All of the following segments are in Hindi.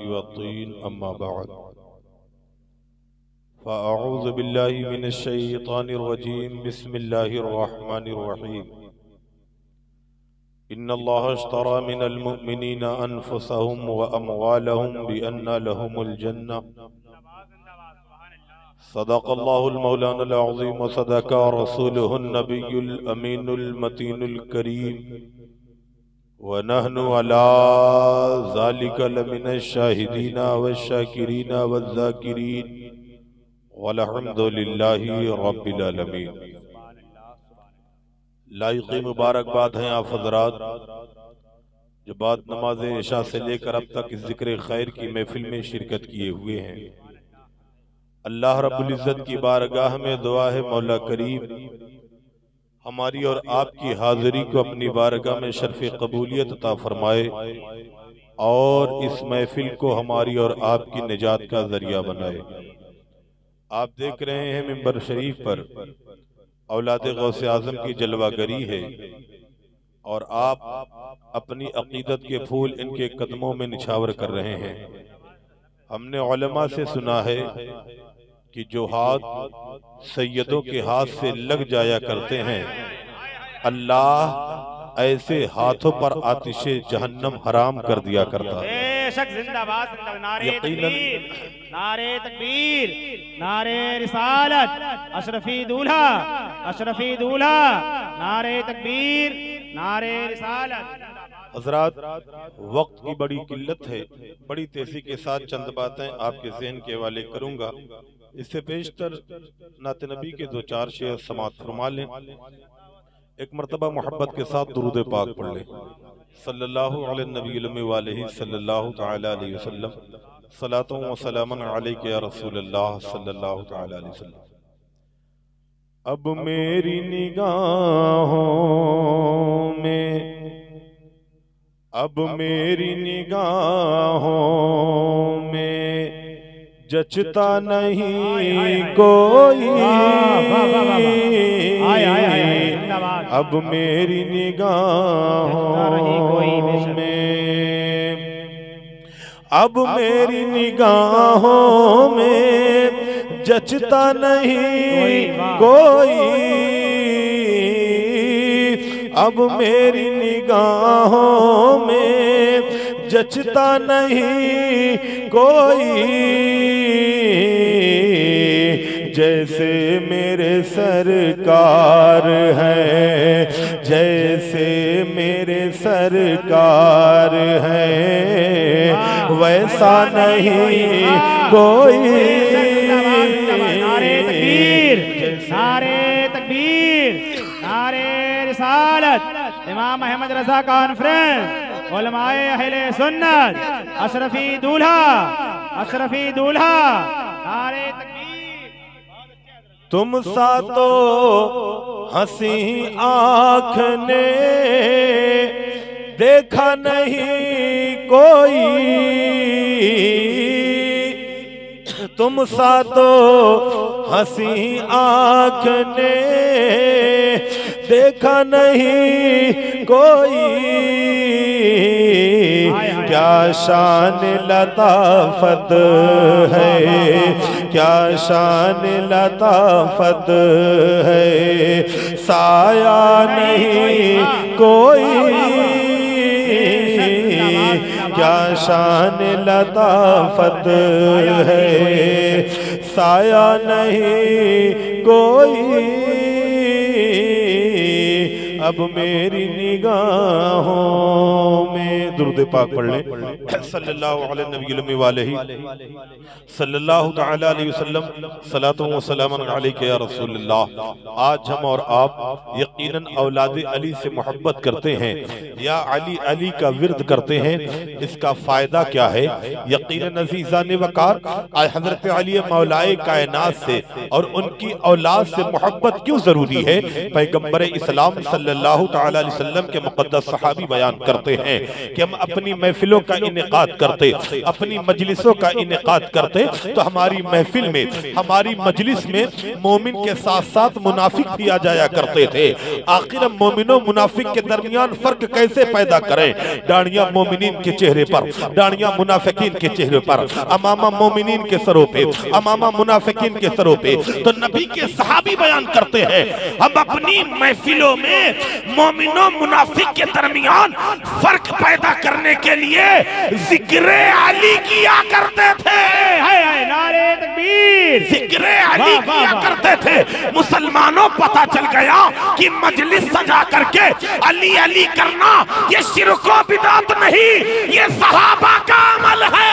वत्तीन अम्मा बाद फ़अऊज़ु बिल्लाहि मिनश्शैतानिर्रजीम बिस्मिल्लाहिर्रहमानिर्रहीम इन्नल्लाह अश्तरा मिनल मुअ्मिनीना अनफुसहुम व अमवालहुम बिअन्ना लहुमुल जन्नह सदक़ल्लाहुल मौलानुल अज़ीम व सदक़ा रसूलुहुन नबियुल अमीनुल मतीनुल करीम व नहनु अला ज़ालिका लमिनश शाहिदीना वश्शाकिरीना वज़्ज़ाकिरीन वल्हम्दुलिल्लाहि रब्बिल आलमीन। लाइक़ मुबारकबाद हैं आप हज़रात जो बाद नमाज इशा से लेकर अब तक इस ज़िक्र खैर की महफिल में शिरकत किए हुए हैं। अल्लाह रब्बुल इज़्ज़त की बारगाह में दुआ है मौला करीम हमारी और आपकी हाजिरी को अपनी बारगाह में शर्फ़ कबूलियत अता फरमाए और इस महफिल को हमारी और आपकी निजात का जरिया बनाए। आप देख रहे हैं मिंबर शरीफ पर औलादे गौसे आज़म की जलवागरी है और आप अपनी अकीदत के फूल इनके कदमों में निछावर कर रहे हैं। हमने उलमा से सुना है कि जो हाथ सैयदों के हाथ से लग जाया करते हैं अल्लाह ऐसे हाथों पर आतिशे जहन्नम हराम कर दिया करता है। नारे तकबीर, नारे रिसालत, अशरफी दूल्हा, अशरफी दूल्हा, नारे तकबीर, नारे रिसालत। हज़रात वक्त की बड़ी किल्लत है, बड़ी तेजी के साथ चंद बातें आपके ज़हन के हवाले करूंगा। इससे पेशतर नात नबी के दो चार शेर समात फरमा लें। एक मरतबा मोहब्बत के साथ दुरूद पाक पढ़ लें। सल्लल्लाहु अलैहि नबी वालैहि सल्लल्लाहु तआला अलैहि वसल्लम सलातो व सलामन अलैका या रसूलल्लाह सल्लल्लाहु तआला अलैहि वसल्लम। अब मेरी निगाहों में, अब मेरी निगाहों में जचता नहीं कोई, अब मेरी निगाहों में, अब मेरी निगाहों में जचता नहीं कोई, अब मेरी निगाहों में जचता नहीं कोई, जैसे मेरे सरकार है, जैसे मेरे सरकार है वैसा नहीं कोई। नारे तकबीर, नारे तकबीर, नारे रिसालत। इमाम अहमद रज़ा कॉन्फ्रेंस, उलमाए अहले सुन्नत, अशरफी दूल्हा, अशरफी दूल्हा, नारे तकबीर। तुम सा तो हंसी आँख ने देखा नहीं कोई, तुम सा तो हंसी आँख ने देखा नहीं कोई, क्या शान लताफत है, क्या शान लताफत है, साया नहीं कोई, क्या शान लताफत है, साया नहीं कोई, अब मेरी निगाहों में। दुरूद पाक पढ़ लें। सल्लल्लाहु अलैहि वालैहि सल्लल्लाहु तआला अलैहि वसल्लम सलातो व सलामन अलैका या रसूलल्लाह। आज हम और आप यकीनन औलाद अली से मोहब्बत करते हैं, या अली अली का विर्द करते हैं। इसका फायदा क्या है? यकीनन अज़ीज़ान वक़ार हज़रत अली मौलाए कायनात से और उनकी औलाद से मोहब्बत क्यों जरूरी है? पैगंबर इस्लाम सल्लल्लाहु ताला अलैहि वसल्लम के मुक़द्दस सहाबी बयान करते हैं कि हम अपनी महफिलों का इनेकाद करते, अपनी मजलिसों का इनेकाद करते तो हमारी महफिल में, हमारी मजलिस में मोमिन के साथ साथ मुनाफिक भी आ जाया करते थे। आखिर हम मोमिनों मुनाफिक के दरमियान फर्क कैसे पैदा करें? दाढ़ियां मोमिनीन के चेहरे पर, दाढ़ियां मुनाफिकीन के चेहरे पर, अमामा मोमिनीन के सरों पे, अमामा मुनाफिकीन के सरों पे। तो नबी के सहाबी बयान करते हैं हम अपनी महफिलों में मोमिनों मुनाफिक के दरमियान फर्क पैदा करने के लिए जिक्र अली किया करते थे। नारे तकबीर, जिक्र अली किया करते थे। मुसलमानों पता चल गया कि मजलिस सजा करके अली अली करना ये शिर्क व बिदअत नहीं, ये सहाबा का अमल है।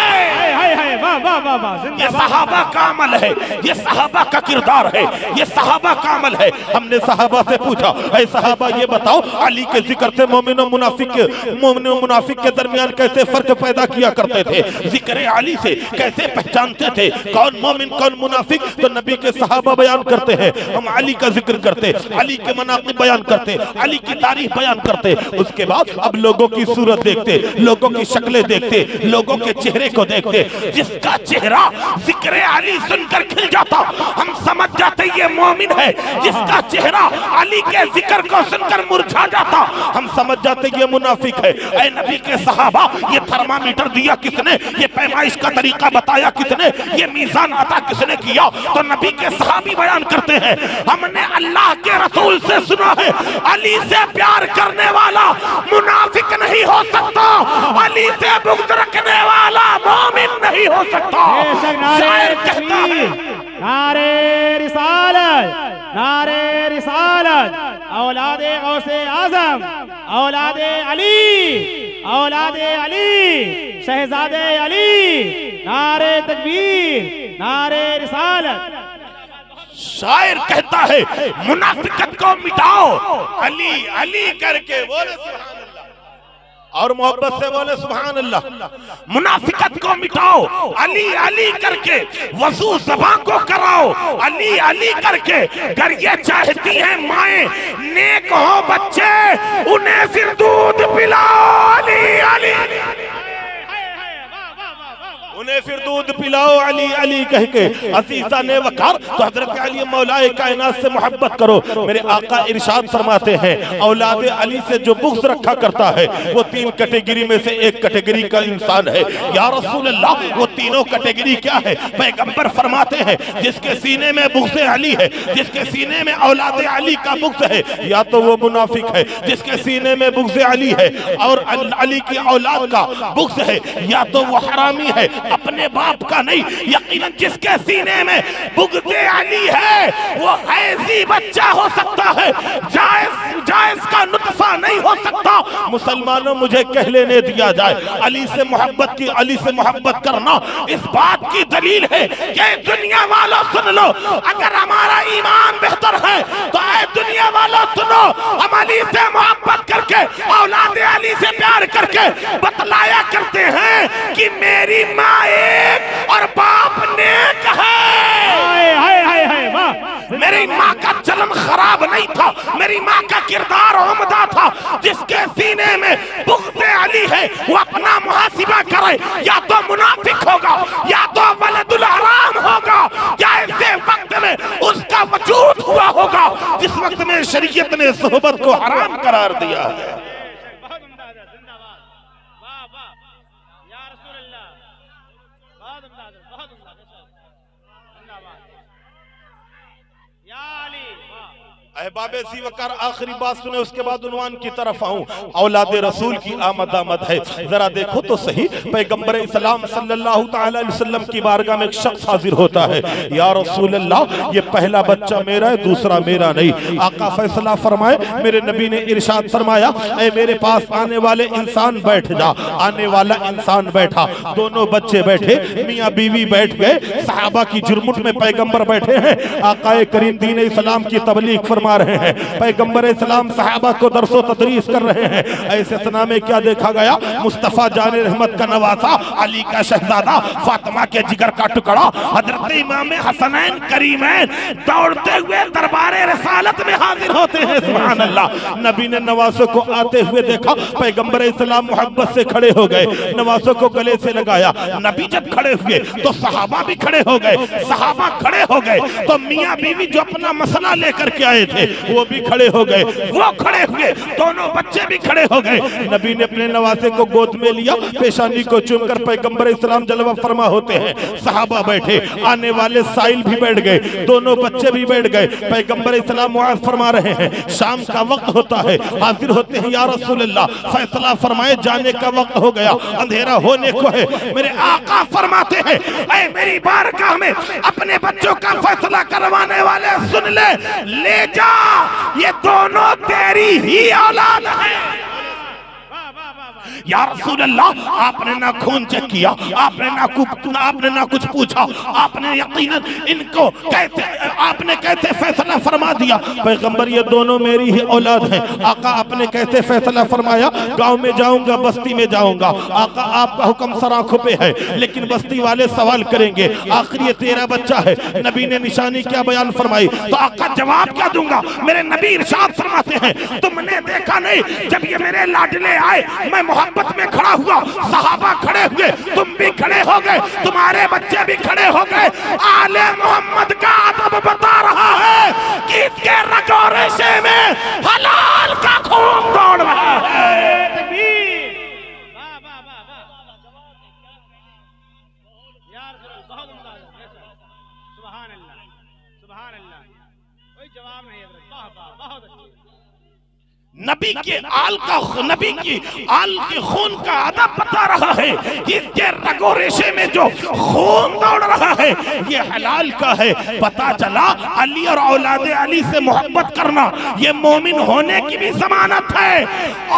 ये सहाबा का अमल है, ये सहाबा का किरदार है, ये सहाबा का अमल है। हमने सहाबा से पूछा, ऐ सहाबा ये बताओ अली के जिक्र से मोमिन और मुनाफिक के दरमियान कैसे फर्क पैदा किया करते थे? जिक्र अली से कैसे पहचानते थे कौन मोमिन कौन मुनाफिक? तो नबी के सहाबा बयान करते हैं हम अली का जिक्र करते, अली के मनाक़िब बयान करते, अली की तारीफ बयान करते। उसके बाद अब लोगों की सूरत देखते, लोगों की शक्लें देखते, लोगों के चेहरे को देखते। जिसका चेहरा जिक्र अली सुनकर खिल जाता हम समझ जाते ये मोमिन है। जिसका चेहरा अली के जिक्र को सुनकर मुरझा जाता हम समझ जाते ये मुनाफिक है। ऐ नबी के सहाबा ये थर्मामीटर दिया किसने? ये पैमाइश का तरीका बताया किसने? ये मीज़ान अता किसने किया? तो नबी के सहाबी बयान करते हैं हमने अल्लाह के रसूल से सुना है अली से प्यार करने वाला मुनाफिक नहीं हो सकता, अली से बुग़्ज़ रखने वाला मोमिन नहीं हो सकता। शायर कहता है नारे रिसालत, नारे रिसालत, औलादे गौसे आज़म, औलादे अली, औलादे अली, शहजादे अली, नारे तकबीर, नारे रिसालत। शायर कहता है मुनाफिकत को मिटाओ अली अली करके बोले सुभान अल्लाह और मोहब्बत से बोले सुभान अल्लाह। मुनाफिकत को मिटाओ अली अली करके, वज़ू ज़बां को कराओ अली अली करके। अगर ये चाहती हैं माएं नेक हो बच्चे उन्हें फिर दूध पिलाओ अली अली, उन्हें फिर दूध पिलाओ अली अली कह के। असीसा ने वकार तो हजरत अली मौलाए कायनात से मोहब्बत करो। मेरे आका इरशाद फरमाते हैं औलाद अली से जो बुग़्ज़ रखा करता है वो तीन कैटेगरी में से एक कैटेगरी का इंसान है। या रसूल अल्लाह वो तीनों कैटेगरी क्या है? पैगंबर फरमाते हैं जिसके सीने में बुग़्ज़ अली है, जिसके सीने में औलाद अली का बुग़्ज़ है, या तो वो मुनाफिक है। जिसके सीने में बुग़्ज़ अली है और अली की औलाद का बुग़्ज़ है, या तो वो हरामी है अपने बाप का नहीं। यकीनन जिसके सीने में बुग़्ज़ अली है वो ऐसी बच्चा हो सकता है, जायज़ का नुत्फ़ा नहीं हो सकता। मुसलमानों मुझे कह लेने दिया जाए अली से मोहब्बत की, अली से मोहब्बत करना इस बात की दलील है कि दुनिया वालों सुन लो, अगर हमारा ईमान बेहतर है तो ऐ दुनिया वालों सुनो, हम अली से मोहब्बत करके औलाद अली से प्यार करके बतलाया करते हैं कि मेरी माँ एक और बाप नेक है। मेरी माँ का जन्म खराब नहीं था, मेरी माँ का किरदार उम्दा था। जिसके सीने में बुग़्ज़ अली है वो अपना मुहासिबा करे, या तो मुनाफिक होगा या तो वलदुल हराम होगा, या ऐसे वक्त में उसका वजूद हुआ होगा जिस वक्त में शरीयत ने सोहबत को हराम करार दिया है। अहबाबे ज़ी वक़ार आखिरी बात सुने उसके बाद उन्वान की तरफ आऊं। औलाद रसूल की आमद आमद है, जरा देखो तो सही। पैगंबर इस्लाम सल्लल्लाहु ताला अलैहि वसल्लम की बारगाह में एक शख्स हाजिर होता है, या रसूल अल्लाह ये पहला बच्चा मेरा है, दूसरा मेरा नहीं। आका फैसला फरमाए, मेरे नबी ने इरशाद फरमाया ऐ मेरे पास आने वाले इंसान बैठ जा। आने वाला इंसान बैठा, दोनों बच्चे बैठे, मियाँ बीवी बैठ गए, सहाबा की जुर्मुट में पैगंबर बैठे हैं। आकाए करीम दीन इस्लाम की तबलीग फरमा फरमा रहे हैं, पैगंबर इस्लाम सहाबा को दरसो तदरीस कर रहे हैं। ऐसे सना में क्या देखा गया, मुस्तफा जाने रहमत का नवासा, अली का शहजादा, फातिमा के जिगर का टुकड़ा, हजरत इमाम हसनैन करीमैन दौड़ते हुए दरबारे रसालत में हाजिर होते हैं। सुभान अल्लाह। नबी ने नवासों को आते हुए देखा, पैगंबर इस्लाम मोहब्बत से खड़े हो गए, नवासों को गले से लगाया। नबी जब खड़े हुए तो सहाबा भी खड़े हो गए, सहाबा खड़े हो गए तो मियां बीवी जो अपना मसला लेकर के आए थे वो भी खड़े हो गए, वो खड़े हुए, दोनों बच्चे भी खड़े हो गए। नबी ने अपने नवासे को गोद में लिया, पेशानी को चूमकर पैगंबर इस्लाम जलवा फरमा होते हैं। सहाबा बैठे, आने वाले साइल भी बैठ गए, दोनों बच्चे भी बैठ गए। पैगंबर इस्लाम मुआज़ फरमा रहे हैं, शाम का वक्त होता है, हाजिर होते हैं, या रसूल अल्लाह फैसला फरमाए, जाने का वक्त हो गया, अंधेरा होने को है। मेरे आका फरमाते हैं, ऐ मेरी बारगाह में अपने बच्चों का फैसला करवाने वाले सुन ले जा, ये दोनों तेरी ही औलाद है। या रसूल अल्लाह, आपने ना खून चेक किया, आपने ना कुछ पूछा, आपने यकीनन इनको आपने कैसे फैसला फरमा दिया। पैगंबर ये दोनों मेरी ही औलाद हैं। आका आपने कैसे फैसला फरमाया, गांव में जाऊंगा, बस्ती में जाऊंगा। आका आपका हुक्म सर आंखों पे है, लेकिन बस्ती वाले सवाल करेंगे, आखिर ये तेरा बच्चा है। नबी ने निशानी क्या बयान फरमाई, तो आका जवाब क्या दूंगा। मेरे नबी इरशाद फरमाते हैं, तुमने देखा नहीं जब ये मेरे लाडले आए, मैं मोहब्बत में खड़ा हुआ, सहाबा खड़े हुए, तुम भी खड़े हो गए, तुम्हारे बच्चे भी खड़े हो गए। आले मोहम्मद का अदब बता रहा है कि इसके रगो रेशे में हलाल का खून दौड़ रहा है। नबी के आल के खून का अदब बता रहा है कि इसके रगो रेशे में जो खून दौड़ रहा है ये हलाल का है। पता चला अली और औलादे अली से मोहब्बत करना ये मोमिन होने की भी जमानत है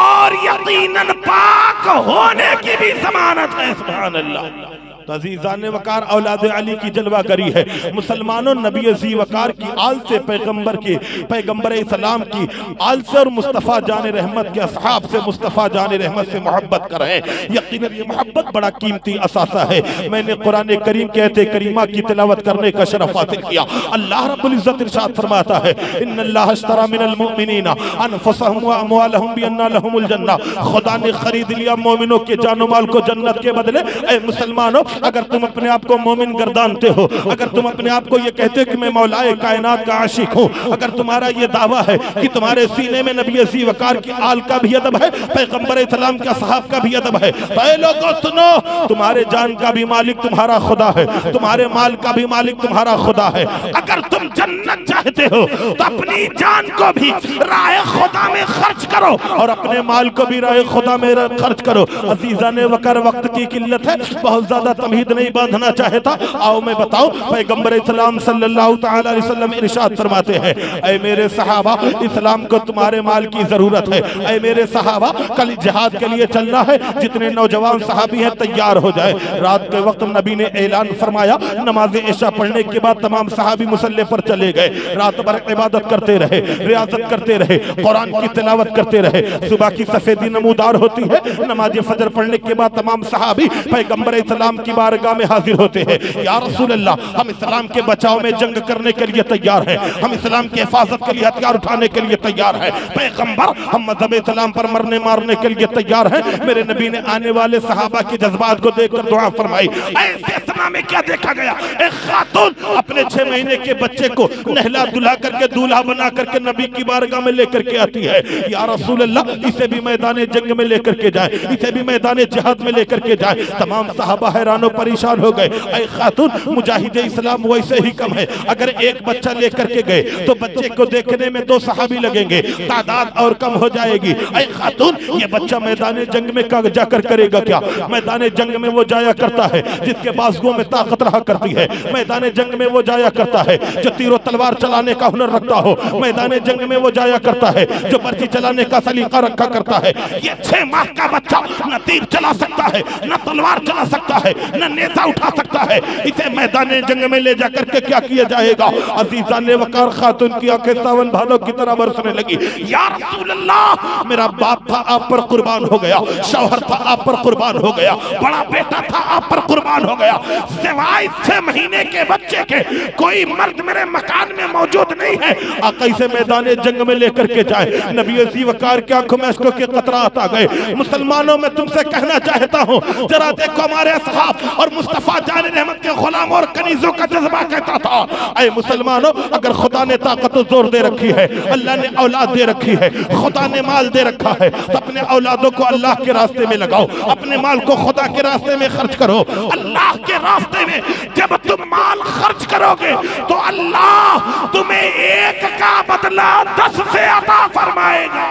और यकीनन पाक होने की भी जमानत है। सुभान अल्लाह। अज़ीज़ान वकार औलाद अली की जलवागरी है। मुसलमानों नबी अज़ी वकार की आल से पैगंबर इस्लाम की आल से और मुस्तफ़ा जान रहमत के असहाब से मुस्तफ़ा जान रहमत से मोहब्बत कर रहे हैं। यकीनन ये मोहब्बत बड़ा कीमती असासा है। मैंने कुरान करीम के आयत करीमा की तिलावत करने का शरफ हासिल किया। अल्लाह रब्बुल इज़्ज़त इरशाद फरमाता है, इन्नल्लाह अश्तरा मिनल मुमिनीना अनफुसहुम व अमवालहुम बिअन्ना लहुमुल जन्नह। खुदा ने खरीद लिया मोमिनों के जानो माल को जन्नत के बदले। ऐ मुसलमानों, अगर तुम अपने आप को मोमिन गर्दानते हो, अगर तुम अपने आप को ये कहते हो कि मैं मौलाए कायनात का आशिक हूँ, अगर तुम्हारा ये दावा है कि तुम्हारे सीने में नबी अज़ी वकार की आल का भी अदब है, पैगंबर इस्लाम का सहाब का भी अदब है, तो लोगों सुनो, तुम्हारे जान का भी मालिक तुम्हारा खुदा है, तुम्हारे माल का भी मालिक तुम्हारा खुदा है। अगर तुम जन्नत चाहते हो तो अपनी जान को भी राह खुदा में खर्च करो और अपने माल को भी राह खुदा में खर्च करो। अज़ीज़ान वकार, वक्त की किल्लत है, बहुत ज्यादा तमहीद नहीं बांधना चाहता। आओ मैं बताऊं, पैगंबर इस्लाम सल्लल्लाहु तआला अलैहि वसल्लम इरशाद फरमाते हैं, ऐ मेरे सहाबा, इस्लाम को तुम्हारे माल की जरूरत है। ऐ मेरे सहाबा, कल जिहाद के लिए चलना है, जितने नौजवान सहाबी हैं तैयार हो जाए। रात के वक्त नबी ने ऐलान फरमाया, नमाज इशा पढ़ने के बाद तमाम सहाबी मुसल्ले पर चले गए, रात भर इबादत करते रहे, रियाजत करते रहे, कुरान की तिलावत करते रहे। सुबह की सफेदी नमूदार होती है, नमाज फजर पढ़ने के बाद तमाम सहाबी पैगंबर इस्लाम की बारगाह में हाजिर होते हैं। या रसूल अल्लाह, हम इस्लाम के बचाव में जंग करने के लिए तैयार हैं, हम इस्लाम की हिफाजत के लिए हथियार उठाने के लिए तैयार हैं। पैगंबर, हम मज़हब इस्लाम पर मरने मारने के लिए तैयार हैं। मेरे नबी ने आने वाले सहाबा के जज्बात को देखकर दुआ फरमाई। ऐसे समय में क्या देखा गया, एक खातून अपने 6 महीने के बच्चे को नहला दुल्हा करके दूल्हा बना करके नबी की बारगाह में लेकर के आती है। या रसूल अल्लाह, इसे भी मैदान जंग में लेकर के जाए, इसे भी मैदान जिहाद में लेकर के जाए। तमाम सहाबा हैरान परेशान हो गए। ऐ खातून, मुजाहिद इस्लाम वैसे ही कम है, अगर एक बच्चा लेकर के गए तो बच्चे को देखने में 2 सहाबी लगेंगे, तादाद और कम हो जाएगी। ऐ खातून, ये बच्चा मैदान जंग में जाकर करेगा क्या? मैदान जंग में वो जाया करता है जिसके बाजुओं में ताकत रहा करती है, मैदान जंग में वो जाया करता है जो तीरों तलवार चलाने का हुनर रखता हो, मैदान जंग में वो जाया करता है जो बर्ची चलाने का सलीका रखा करता है। ये 6 माह का बच्चा न तीर चला सकता है, न तलवार चला सकता है, न नेजा उठा सकता है। इसे मैदान जंग में ले जाकर के क्या किया जाएगा? अजीजान वकार खातून की आंखें सावन भादों की तरह बरसने लगी। या रसूल अल्लाह, मेरा बाप था आप पर कुर्बान हो गया, शौहर था आप पर कुर्बान हो गया, बड़ा बेटा था आप पर कुर्बान हो गया, सिवाय 6 महीने के बच्चे के कोई मर्द मेरे मकान में मौजूद नहीं है। आका इसे मैदान जंग में लेकर के जाए। नबी अज़ी वकार की आंखों में अश्कों के कतरात आ गए। मुसलमानों में तुमसे कहना चाहता हूँ, जरा देखो हमारे असहाब और मुस्तफा जान रहमत के गुलाम और कनीजों का जज्बा कहता था, ऐ मुसलमानों, अगर खुदा ने ताकत और जोर दे रखी है, अल्लाह ने औलाद दे रखी है, खुदा ने माल दे रखा है, तो अपने औलादों को अल्लाह के रास्ते में लगाओ, अपने माल को खुदा के रास्ते में खर्च करो। अल्लाह के रास्ते में जब तुम माल खर्च करोगे तो अल्लाह तुम्हें 1 का बदला 10 से अता फरमाएगा,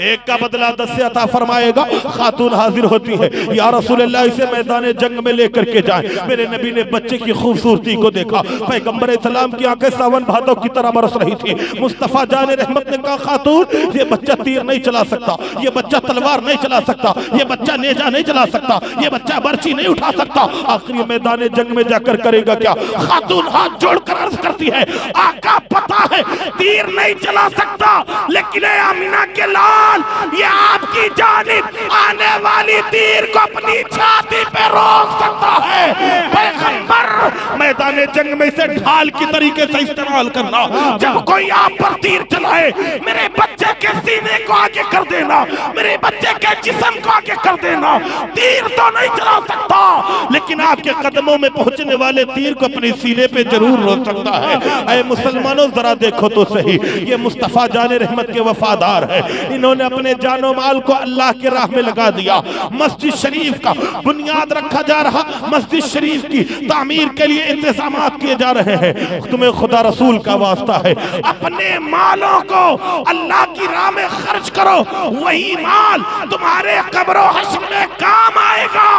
1 का बदला 10 से अता फरमाएगा। खातून हाजिर होती है, या रसूल अल्लाह, इसे मैदान जंग में लेकर के जाए। मेरे नबी ने बच्चे की खूबसूरती को देखा, पैगंबर सलाम की आंखें सावन भादों की तरह बरस रही थी। मुस्तफा जान रहमत ने कहा, खातून, ये बच्चा तीर नहीं चला सकता, ये बच्चा तलवार नहीं चला सकता, ये बच्चा नेजा नहीं चला सकता, ये बच्चा बर्ची नहीं उठा सकता, आखिर मैदान जंग में जाकर करेगा क्या? खातून हाथ जोड़कर अर्ज करती है, आका पता है तीर नहीं चला सकता, लेकिन आमिना के ये आपकी जानिब आने वाली तीर को अपनी छाती पे रोक सकता है। पैगंबर, मैदान जंग में इसे ढाल की तरीके से इस्तेमाल करना। जब कोई आप पर तीर चलाए, मेरे बच्चे के सीने को आगे कर देना, मेरे बच्चे के जिस्म को आगे कर देना। तीर तो नहीं चला सकता, लेकिन आपके कदमों में पहुंचने वाले तीर को अपने सीने पे जरूर रोक सकता है। ऐ मुसलमानों, जरा देखो तो सही, ये मुस्तफा जान रहमत के वफादार है। इन्होंने अपने जानो माल को अल्लाह के राह में लगा दिया। मस्जिद शरीफ का बुनियाद रखा जा रहा, मस्जिद शरीफ की तामीर के लिए इंतजाम किए जा रहे हैं। तुम्हें खुदा रसूल का वास्ता है, अपने मालों को अल्लाह की राह में खर्च करो, वही माल तुम्हारे कब्र हश्र में काम आएगा।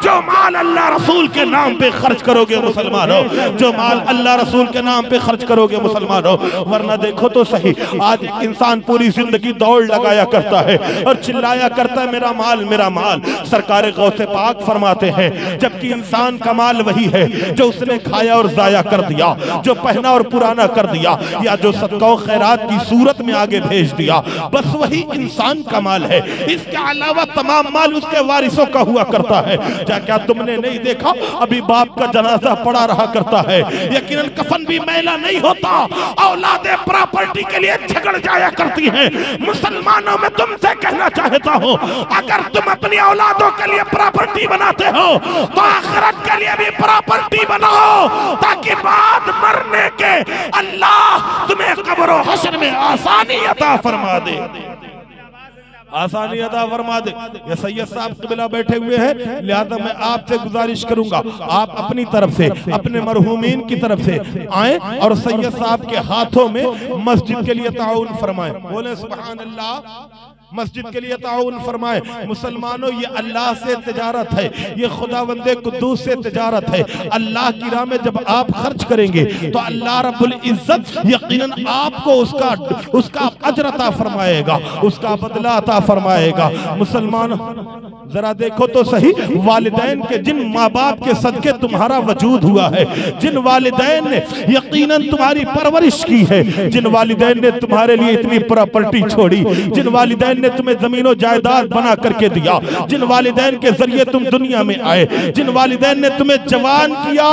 जो माल अल्लाह रसूल के नाम पे खर्च करोगे मुसलमानों, जो माल अल्लाह रसूल के नाम पे खर्च करोगे मुसलमानों। वरना देखो तो सही, आज इंसान पूरी जिंदगी दौड़ लगाया करता है और चिल्लाया करता है, मेरा माल मेरा माल। सरकार गौसे पाक फरमाते हैं, जबकि इंसान का माल वही है जो उसने खाया और जाया कर दिया, जो पहना और पुराना कर दिया, या जो सदका खैरात की सूरत में आगे भेज दिया, बस वही इंसान का माल है। इसके अलावा तमाम माल उसके वारिसों का हुआ करता है। क्या तुमने नहीं देखा, अभी बाप का जनाजा पड़ा रहा करता है, यकीनन कफन भी मैला नहीं होता, औलादे प्रॉपर्टी के लिए झगड़ जाया करती हैं। मुसलमानों में तुमसे कहना चाहता हूँ, अगर तुम अपनी औलादों के लिए प्रॉपर्टी बनाते हो तो आखिरत के लिए भी प्रॉपर्टी बनाओ, ताकि बाद मरने के अल्लाह तुम्हें कब्र हश्र में आसानी अता फरमा दे, आसानी अदा फरमा दे। ये सैयद साहब क़िबला बैठे हुए हैं, लिहाजा मैं आपसे गुजारिश करूंगा, आप अपनी तरफ से, अपने मरहूमीन की तरफ से आए और सैयद साहब के हाथों में मस्जिद के लिए ताउन फरमाएं। बोले सुभान अल्लाह, मस्जिद के लिए ताउन फरमाए। मुसलमानों, ये अल्लाह से तिजारत है, ये खुदावंदे कुद्दूस से तिजारत है। अल्लाह की राह में जब आप खर्च करेंगे तो अल्लाह रब्बुल इज्जत यकीनन आपको उसका अजर अता फरमाएगा, उसका बदला अता फरमाएगा। मुसलमान, जरा देखो तो सही, वालिदैन के जिन माँ बाप के सदके तुम्हारा वजूद हुआ है, जिन वालिदैन ने यकीनन तुम्हारी परवरिश की है, जिन वालिदैन ने तुम्हारे लिए इतनी प्रॉपर्टी छोड़ी, जिन वालिदैन ने तुम्हें जमीनों जायदाद बना करके दिया, जिन वालिदैन के जरिए तुम दुनिया में आए, जिन वालिदैन ने तुम्हें जवान किया,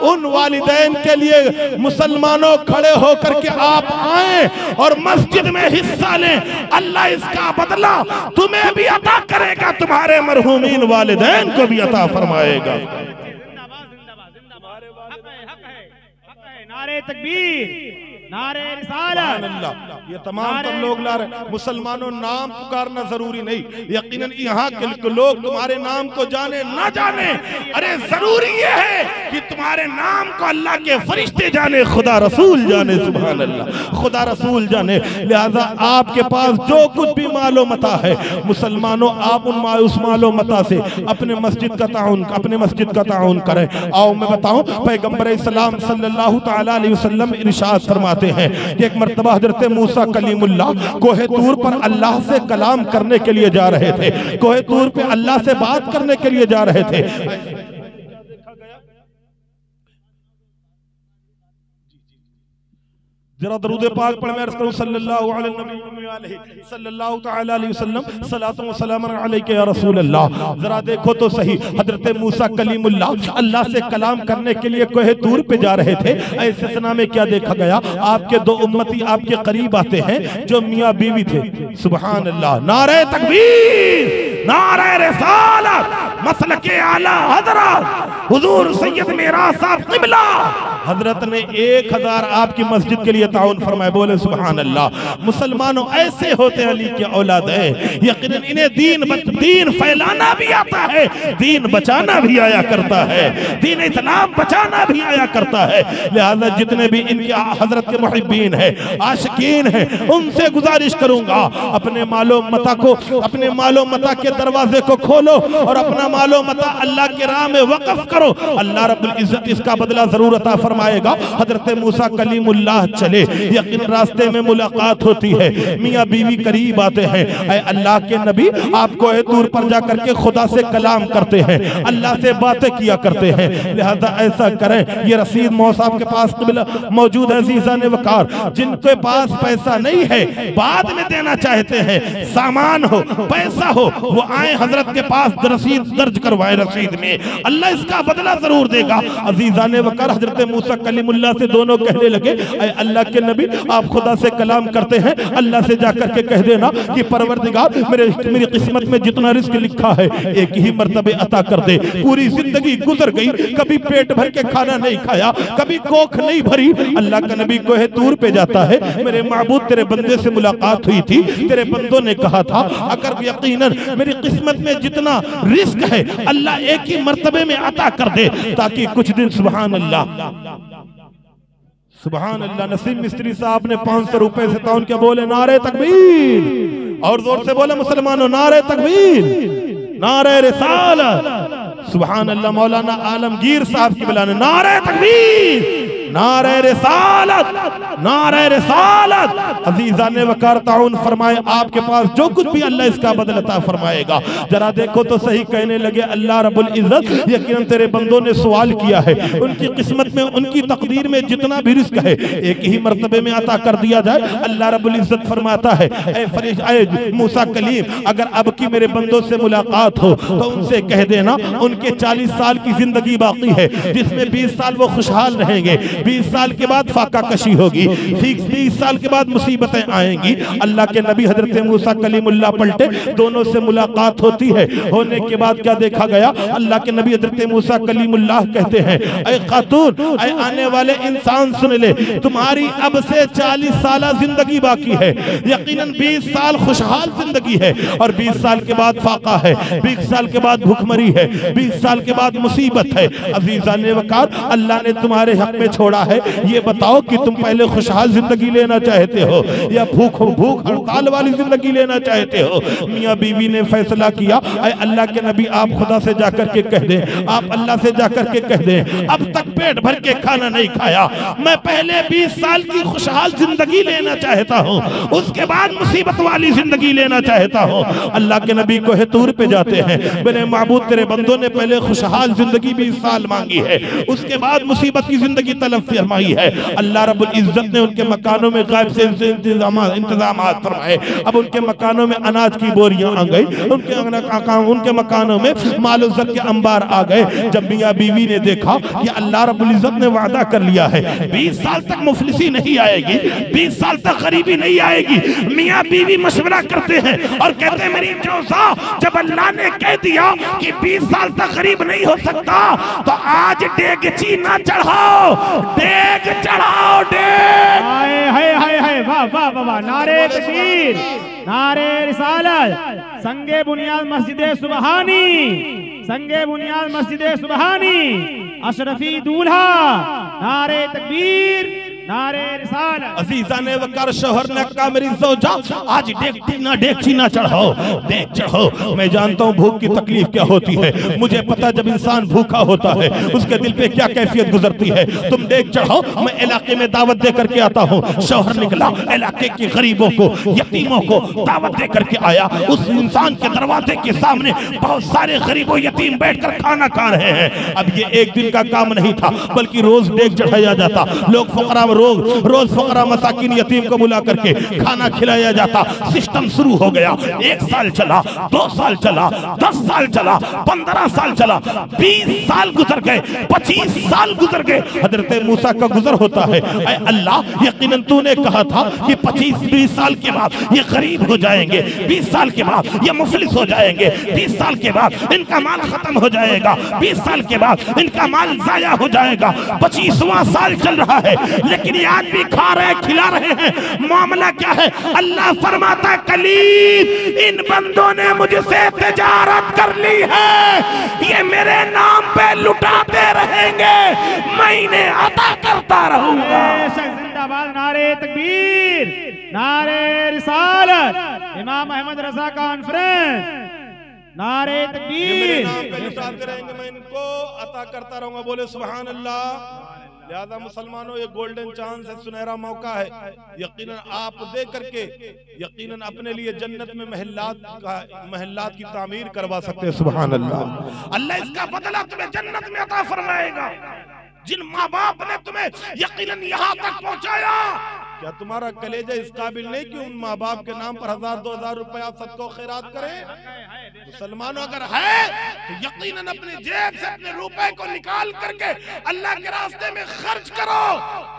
उन वालिदैन के लिए मुसलमानों खड़े होकर के आप आए और मस्जिद में हिस्सा लें। अल्लाह इसका बदला तुम्हें भी अता करेगा, तुम्हारे मरहूमीन वालिदैन को भी अता फरमाएगा। नारे तकबीर, नारे रिसालत। ये तमाम तर लोग ला रहे। मुसलमानों, नाम पुकारना जरूरी नहीं, यकीनन यहाँ के लोग तुम्हारे नाम को जाने ना जाने, अरे जरूरी ये है कि तुम्हारे नाम को अल्लाह के फरिश्ते जाने, खुदा रसूल जाने। सुभान अल्लाह, खुदा रसूल जाने। लिहाजा आपके पास जो कुछ भी मालो मता है, मुसलमानों, आप उस मालो मता से अपने मस्जिद का ताउन करें। आओ मैं बताऊं, पैगंबर इस्लाम सल्लल्लाहु तआला अलैहि वसल्लम इरशाद फरमाते फरमाते हैं कि एक मर्तबा हजरत मूसा कलीमुल्लाह कोहे तूर पर अल्लाह से कलाम करने के लिए जा रहे थे, कोहे तूर पे अल्लाह से बात करने के लिए जा रहे थे। जरा दरूद पाक पढ़ मैं अर्ज़ करूं सल्लल्लाहु अलैहि वसल्लम सलातो व सलाम अलैका या रसूल अल्लाह। जरा देखो तो सही, हजरत मूसा कलीमुल्लाह अल्लाह से कलाम करने के लिए कोहे तूर पे जा रहे थे। ऐसे सना में क्या देखा गया, आपके दो उम्मती आपके करीब आते हैं जो मियाँ बीवी थे। सुभान अल्लाह, नारे तकबीर, नारे रिसालत, मसलके आला हजरत हुजूर सैयद मेरा साहब किबला हजरत ने 1000 आपकी मस्जिद के लिए ताउन फरमाए। बोले सुभान अल्लाह। मुसलमानों ऐसे होते अली के औलाद है, यकीनन इन्हें दीन फैलाना भी आता है, दीन बचाना भी आया करता है, दीन इस्लाम बचाना भी आया करता है। लिहाजा जितने भी इनके हजरत के मुहिब्बीन है, आशिकीन है, उनसे गुजारिश करूंगा अपने मालो मता को, अपने मालो मता के दरवाजे को खोलो और अपना मालो मता अल्लाह के राह में वक़्फ करो। अल्लाह रब्बुल इज्जत इसका बदला जरूर अता फरमाएगा। हजरत मूसा कलीमुल्लाह चले, यकीन रास्ते में मुलाकात होती है, मियाँ बीवी करीब आते हैं। ऐ अल्लाह के नबी, आप कोहे तूर पर जाकर के खुदा से कलाम करते हैं, अल्लाह से बातें किया करते हैं। लिहाजा ऐसा करें, ये रसीद मौसाब के पास मौजूद है। अज़ीज़ान वक़ार, जिनके पास पैसा नहीं है, बाद में देना चाहते हैं, सामान हो पैसा हो, वो आए हजरत के पास रसीद दर्ज करवाए। रसीद में अल्लाह इसका बदला जरूर देगा। अज़ीज़ान वक़ार, हजरत मूसा कलीमुल्लाह से दोनों कहने लगे, ऐ अल्लाह के नबी, आप खुदा से कलाम करते हैं, अल्लाह से जाकर के कह देना कि परवरदिगार मेरी किस्मत में जितना रिस्क लिखा है एक ही मर्तबे अता कर दे। पूरी जिंदगी गुजर गई, कभी पेट भर के खाना नहीं खाया, कभी कोख नहीं भरी। अल्लाह का नबी कोहे तूर पे जाता है, मेरे महबूब तेरे बंदे से मुलाकात हुई थी, तेरे बंदों ने कहा था अगर यकीनन मेरी किस्मत में जितना रिस्क है अल्लाह एक ही मर्तबे में अता कर दे, ताकि कुछ दिन सुभान अल्लाह सुभान अल्लाह। नसीम मिस्त्री साहब ने 500 रुपए से ताउन के बोले नारे तकबीर, और जोर से बोले मुसलमानों नारे तकबीर, नारे रिसालत। सुभान अल्लाह। मौलाना आलमगीर साहब की बिलाने नारे तकबीर, नारे रिसालत, नारे रिसालत। अज़ीज़ान वक़ार ताउन फरमाए, आपके पास जो कुछ भी अल्लाह इसका बदला अता फरमाएगा। जरा देखो तो सही, कहने लगे अल्लाह रब्बुल इज्जत यकीनन तेरे बंदों ने सवाल किया है, उनकी किस्मत में उनकी तकदीर में जितना भी रिस्क है एक ही मर्तबे में अता कर दिया जाए। अल्लाह रब्बुल इज्जत फरमाता है, ऐ मूसा कलीम, अगर अब की मेरे बंदों से मुलाकात हो तो उनसे कह देना उनके 40 साल की जिंदगी बाकी है, जिसमें 20 साल वो खुशहाल रहेंगे, 20 साल के बाद फाका कशी होगी, 20 साल के बाद मुसीबतें आएंगी। अल्लाह के नबी हजरत मूसा कलीमुल्लाह पलटे, दोनों से मुलाकात होती है। होने के बाद क्या देखा गया, अल्लाह के नबी हजरत मूसा कलीमुल्लाह कहते हैं, ऐ खातून, ऐ आने वाले इंसान सुन ले, तुम्हारी अब से 40 साल जिंदगी बाकी है, यकीनन 20 साल खुशहाल जिंदगी है और 20 साल के बाद फाका है, 20 साल के बाद भूखमरी है, 20 साल के बाद मुसीबत है। अज़ीज़ान वक़ार, अल्लाह ने तुम्हारे हक में छोड़ा है, ये बताओ कि तुम पहले खुशहाल जिंदगी लेना चाहते हो या भूख हड़ताल वाली जिंदगी लेना चाहते हो। मियाँ बीवी ने फैसला किया, ऐ अल्लाह के नबी, आप खुदा से जाकर के कह दें, आप अल्लाह से जाकर के कह दें, अब तक पेट भर के खाना नहीं खाया, मैं पहले 20 साल की खुशहाल जिंदगी लेना चाहता हूँ, उसके बाद मुसीबत वाली जिंदगी लेना चाहता हूँ। अल्लाह के नबी कोहे तूर पे जाते हैं, मेरे महबूब तेरे बंदों ने पहले खुशहाल जिंदगी 20 साल मांगी है, उसके बाद मुसीबत की जिंदगी तलब फरमाई है। अल्लाह रब्बुल इज्जत ने उनके मकानों में गायब से इंतजाम फरमाए। अब उनके मकानों में अनाज की बोरियां आ गई, उनके मकानों में मालो ज़र के अंबार आ गए। जब मियाँ बीवी ने देखा कि अल्लाह रब्बुल इज्जत ने वादा कर लिया है 20 साल तक मुफलिसी नहीं आएगी, 20 साल तक गरीबी नहीं आएगी, मियाँ बीवी मशवरा करते हैं और कहते हैं मेरी जोसा, जब अल्लाह ने कह दिया कि 20 साल तक गरीब नहीं हो सकता तो आज डेगची ना चढ़ाओ, डेग चढ़ाओ, डेग। हाय हाय हाय हाय, वाह वाह वाह, नारे तकबीर, नारे रिसालत, संगे बुनियाद मस्जिद सुबहानी, संगे बुनियाद मस्जिद सुबहानी, अशरफी दूल्हा, नारे तकबीर, नारे रिसालत। अजीजा ने वकार शोहर ने कहा मेरी ज़ौजा आज डेगची ना चढ़ाओ, देख चढ़ो। मैं जानता हूँ भूख की तकलीफ क्या होती है, मुझे पता जब इंसान भूखा होता है उसके दिल पे क्या कैफियत गुजरती है। तुम देख चढ़ाओ, मैं इलाके में दावत दे करके आता हूँ। शोहर निकला, इलाके के गरीबों को, यतीमों को दावत दे करके आया। उस इंसान के दरवाजे के सामने बहुत सारे गरीबों यतीम बैठकर खाना खा रहे हैं। अब ये एक दिन का काम नहीं था, बल्कि रोज डेग चढ़ाया जाता। लोग फकरा रोज फकरा मसाकिन यतीम को बुला करके खाना खिलाया जाता। सिस्टम शुरू हो गया। 1 साल चला, 2 साल चला, 10 साल चला, 15 साल चला, 20 साल गुजर गए, 25 साल गुजर गए। हजरत मूसा का गुजर होता है, ऐ अल्लाह यकीनन तूने कहा था कि 25-20 साल के बाद ये गरीब हो जाएंगे, 20 साल के बाद ये मुफलिस हो जाएंगे, 20 साल के बाद इनका माल खत्म हो जाएगा, 20 साल के बाद इनका माल जाया हो जाएगा। 25वां साल चल रहा है, लेकिन ये आज भी खा रहे खिला रहे हैं। मामला क्या है? अल्लाह फरमाता कलील इन बंदों ने मुझसे तिजारत कर ली है, ये मेरे नाम पे लुटाते रहेंगे, मैं इन्हें अता करता रहूंगा। जिंदाबाद, नारे तकबीर, नारे रिसालत, इमाम अहमद रजा कॉन्फ्रेंस, नारे तकबीर। लुटाते रहेंगे, मैं इनको अता करता रहूंगा। बोले सुभान अल्लाह। लिहाजा मुसलमानों ये गोल्डन चांस है, सुनहरा मौका है। यकीनन आप दे करके यकीनन अपने लिए जन्नत में महल्लात की तामीर करवा सकते हैं। सुभान अल्लाह। अल्लाह इसका बदला तुम्हें जन्नत में अता फरमाएगा। जिन माँ बाप ने तुम्हें यकीनन यहाँ तक पहुँचाया, क्या तुम्हारा कलेजा इस काबिल नहीं कि उन माँ बाप के नाम पर 1000-2000 रुपया सबको खैरात करे? मुसलमानों अगर है तो यकीनन अपनी जेब से अपने रुपए को निकाल करके अल्लाह के रास्ते में खर्च करो।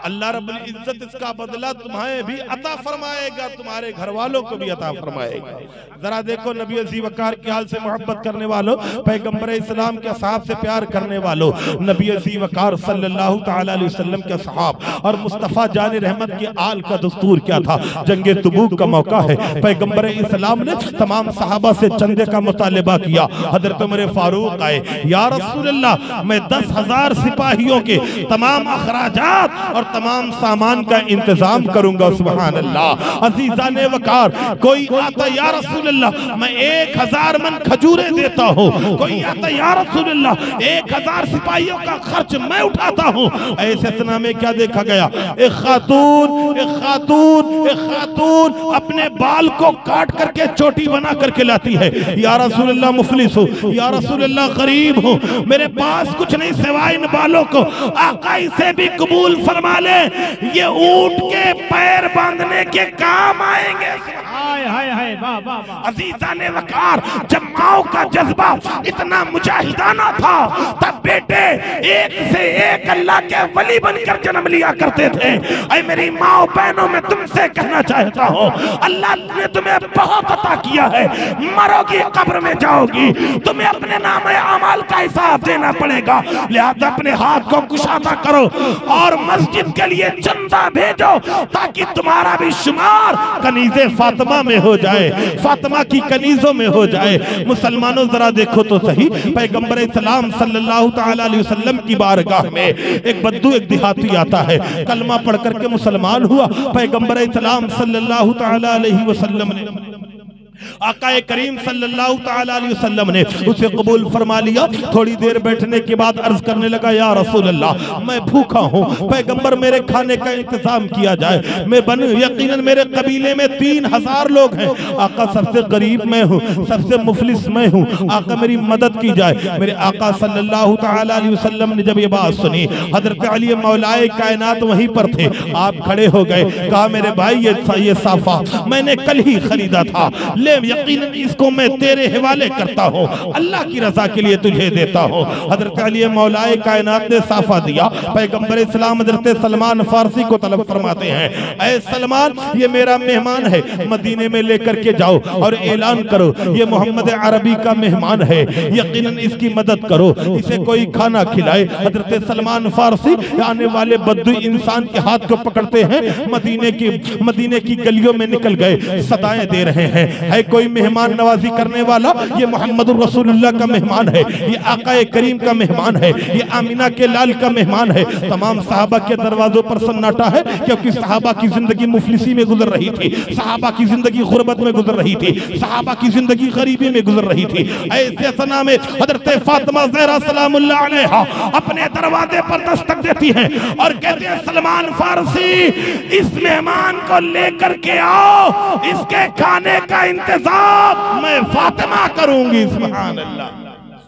अल्लाह रब्बुल इज्जत इसका बदला तुम्हें भी अता फरमाएगा, तुम्हारे घर वालों को भी अता फरमाएगा। जरा देखो नबी अज़ी वक़ार के हाल से मोहब्बत करने वालों, पैगंबर इस्लाम के साहब से प्यार करने वालों, नबी अज़ी वक़ार सल्लल्लाहु तआला अलैहि वसल्लम के सहाब और मुस्तफ़ा जान रहमत के आल का दस्तूर क्या था? जंगे तबूक का मौका है, पैगंबर इस्लाम ने तमाम सहाबा से चंदे का मुतालिबा किया। हजरत उमर फारूक आए, या रसूल अल्लाह मैं 10,000 सिपाहियों के तमाम अखराजात और तमाम सामान का इंतजाम करूंगा। सुभान अल्लाह। अजीजा ने वकार कोई आता, या रसूल अल्लाह मैं 1000 मन खजूरें देता हूँ। कोई आता, या रसूल अल्लाह 1000 सिपाहियों का खर्च मैं उठाता हूँ। ऐसे सना में क्या देखा गया? एक खातून अपने बाल को काट करके चोटी बना करके लाती है। या रसूल अल्लाह मुफलिस हूँ, या रसूल अल्लाह गरीब हूँ, मेरे पास कुछ नहीं सिवाय इन बालों को, आका इसे भी कबूल फरमा ले, ये ऊंट के पैर बांधने के काम आएंगे। हाय हाय हाय, वाह वाह वाह। अजीजा ने वकार जब माओ का जज्बा इतना मुजाहिदाना था, तब बेटे एक से एक अल्लाह के वली बनकर जन्म लिया करते थे। ऐ मेरी माओ बहनों, मैं तुमसे कहना चाहता हूँ, अल्लाह ने तुम्हें बहुत अता किया है। मरोगी कब्र में जाओगी, तुम्हें अपने नाम अमाल का हिसाब देना पड़ेगा। लिहाजा अपने हाथ को कुशादा करो और मस्जिद के लिए चंदा भेजो, ताकि तुम्हारा भी शुमार कनीज़े फातिमा में हो जाए, फातिमा की कनीजों में हो जाए। मुसलमानों जरा देखो तो सही, पैगंबर इस्लाम सल्लल्लाहु तआला अलैहि वसल्लम की बारगाह में एक बद्दू, एक देहाती आता है, कलमा पढ़ करके मुसलमान हुआ। पैगंबर इस्लाम सल्लल्लाहु तआला अलैहि वसल्लम ने, आकाए करीम सल्लल्लाहु तआला अलैहि वसल्लम ने उसे कबूल फरमा लिया। थोड़ी देर बैठने के बाद अर्ज करने लगा, या रसूल अल्लाह मैं भूखा हूँ, पैगंबर मेरे खाने का इंतजाम किया जाए। मैं बन यकीनन मेरे कबीले में 3000 लोग हैं, आका सबसे गरीब मैं हूँ, सबसे मुफलिस मैं हूँ, आका मेरी मदद की जाए। मेरे आका सल्लल्लाहु तआला अलैहि वसल्लम ने जब ये बात सुनी, हजरत अली मौलाए कायनात वहीं पर थे, आप खड़े हो गए, कहा मेरे भाई ये साफा मैंने कल ही खरीदा था, यकीनन इसको मैं तेरे हवाले करता हूँ, अल्लाह की रजा के लिए तुझे देता हूँ। हजरत अली मौलाए कायनात ने साफा दिया। पैगंबर इस्लाम हजरत सलमान फारसी को तलब फरमाते हैं, ऐ सलमान ये मेरा मेहमान है, मदीने में लेकर के जाओ और ऐलान करो ये मोहम्मद अरबी का मेहमान है, यकीनन इसकी मदद करो, इसे कोई खाना खिलाए। हजरत सलमान फारसी आने वाले बद्दू इंसान के हाथ को पकड़ते हैं, मदीने की गलियों में निकल गए, सदाएं दे रहे हैं, है कोई मेहमान नवाजी करने वाला? ये मोहम्मद रसूलुल्लाह का मेहमान है, ये आकाए करीम का मेहमान है, ये आमिना के लाल का मेहमान है। तमाम सहाबा के दरवाजों पर सन्नाटा है, क्योंकि सहाबा की जिंदगी मुफलिसी में गुजर रही थी, सहाबा की जिंदगी गुर्बत में गुजर रही थी, सहाबा की जिंदगी गरीबी में गुजर रही थी। ऐसे सना में हजरत फातिमा ज़हरा सलामुल्लाह अलैहा अपने दरवाजे पर दस्तक देती हैं और कहते हैं, सलमान फारसी इस मेहमान को लेकर के आओ, इसके खाने का इंतजाम मैं फातिमा करूंगी। सुभान अल्लाह,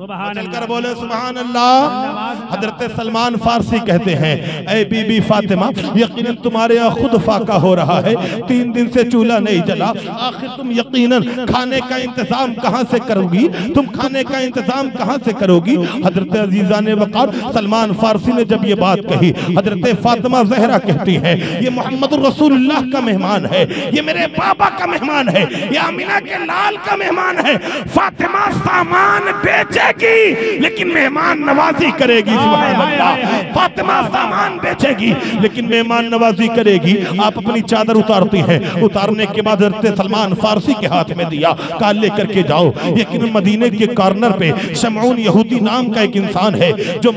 चलकर बोले सुभान अल्लाह। हजरत सलमान फारसी कहते हैं, ऐ बीबी फातिमा, यकीनन तुम्हारे यहाँ खुद फाका हो रहा है, 3 दिन से चूल्हा नहीं जला, आखिर तुम यकीनन खाने का इंतजाम कहाँ से करोगी? तुम खाने का इंतजाम कहाँ से करोगी? हजरत अजीजा ने वकार सलमान फारसी ने जब ये बात कही, हजरत फातिमा ज़हरा कहती है, ये मोहम्मद रसूलुल्लाह का मेहमान है, ये मेरे बाबा का मेहमान है, ये आमिना के लाल का मेहमान है। फातिमा सामान बेचे लेकिन मेहमान नवाजी करेगी। सुभान अल्लाह। फातिमा सामान बेचेगी लेकिन मेहमान नवाजी करेगी। आप अपनी चादर उतारती हैं, उतारने के बाद हज़रत सलमान फारसी के हाथ में दिया, कहा लेकर के जाओ। यकीन मदीने के कॉर्नर पे शमऊन यहूदी नाम का एक इंसान है जो